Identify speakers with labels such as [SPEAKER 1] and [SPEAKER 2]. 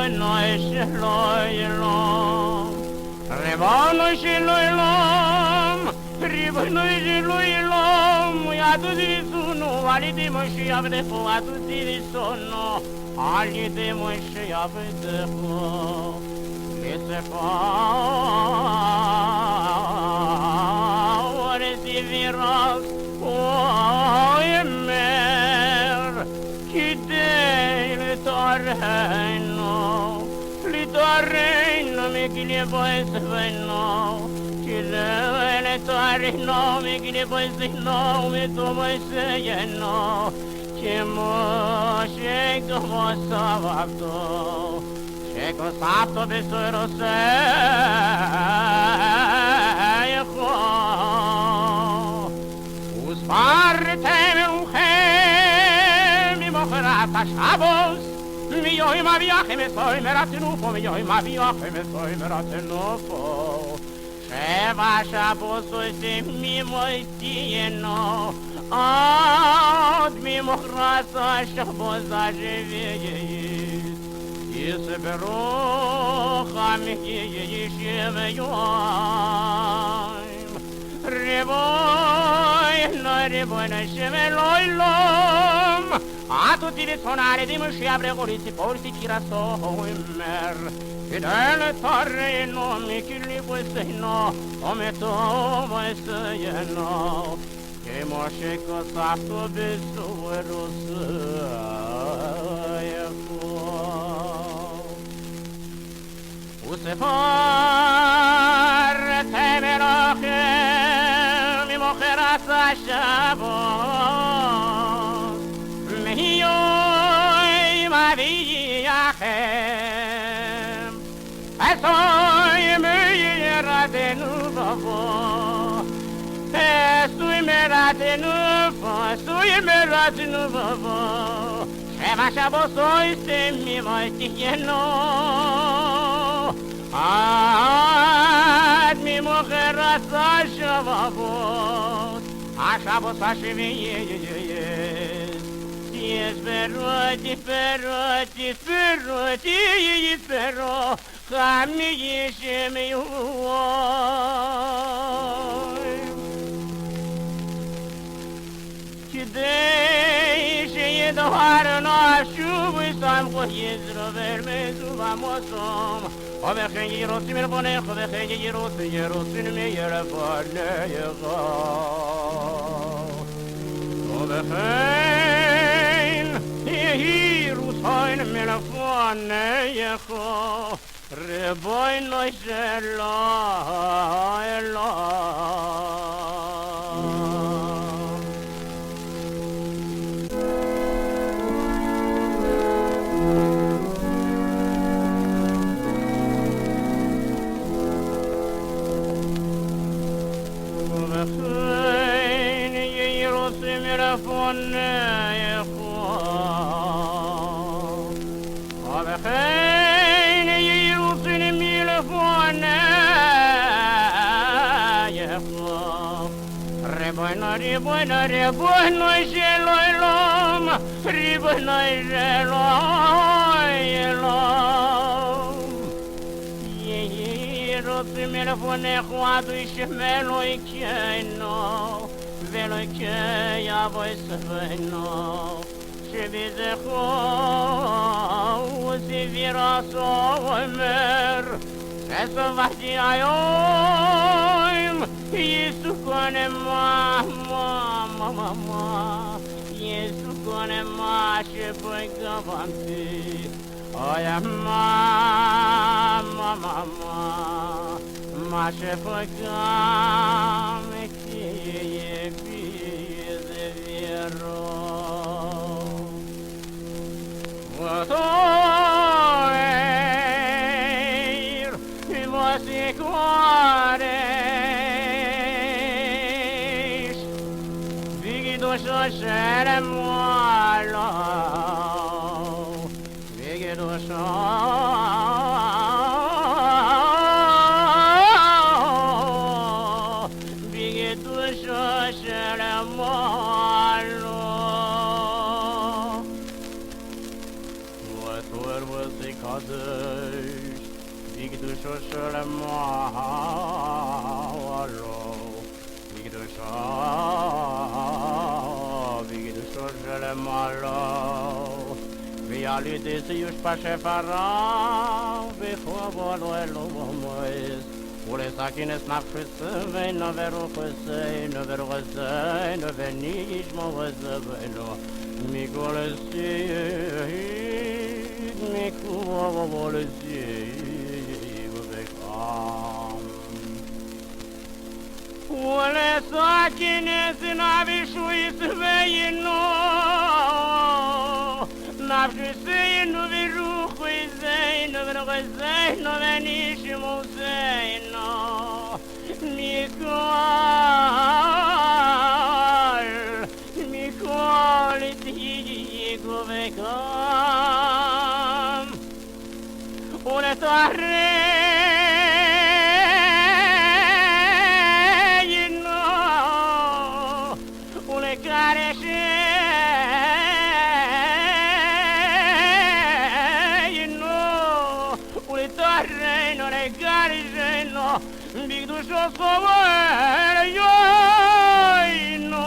[SPEAKER 1] noi și loilom, reba noi și loilom, reba noi și loilom, iadu di sunu, ali di mă și avde fo, adu di sono, ali di mă și avde fo, le se fa, ore si viras, oi mer, chi de le torreno, mi chi le poi se venno, chi le torreno, mi chi le poi se no, mi tu mai se no, chi mo sheko mo savakto, sheko sapto besoro se, Usparte mi mojarata Shabbos, mi yo ma viaje me soy meratenufo, mi yo ma viaje me soy meratenufo. Sheva Shabbos se mi moitieno, ad mi mojarata Shabbos a jevies. Yese berocha mi yeshem yoim. Reboy, noi sceme loilom, a tutti di suonare di musci abregolizi, porsi cirasso mer, che delle torre nomi, chi li puoi sei no, come tu vuoi sei no, che mosce cosa tu bisu e Usefar temerochem mocheras Shabbos mehiyoy maviyachem esoy meyiratenu bavo esoy meratenu bavo Sheva Shabbos oy semi moitiyeno Ad mi mocheras Shabbos, Shabbos Hashemiyes. Yes, pero, Chami Yishem Yuvoy. Kidei sheyedohar no shuv sam ko yezro vermezu vamosom. Ovechên yirot mir bonech, ovechên yirot mir yerfaneycha. Ovechên yirot mir faneycha. Reboy no shelo elo. Riboy sheloilom, riboy sheloilom. Yerot mirafone khwadu ishmelo ikeno, velo ikya voisveno. Shebize kho, usiviraso mer, eso vahdi ayoim. Yesu kone mama, Yesu kone ma shepoy gavanti. Oya mama, ma shepoy gamti yebize vero. Votoir, imosiquare. Shere moalo, vigido so, vigido so shere moalo. What was the kadış Bigdusho şölemalo Bigdusho şölemalo Via lidis już pasze fara Wychowalo elomomois Ule sakines na wszyscy wejno veruchusej no veruchusej no veniš movezej no Ule sakines na višuis vejno Na všusej no veruchusej no veruchusej no veniš movezej no Mikol, digo vekam, une torre no, une caresce no, une torre no, une caresce no. Big dusho sover yo no.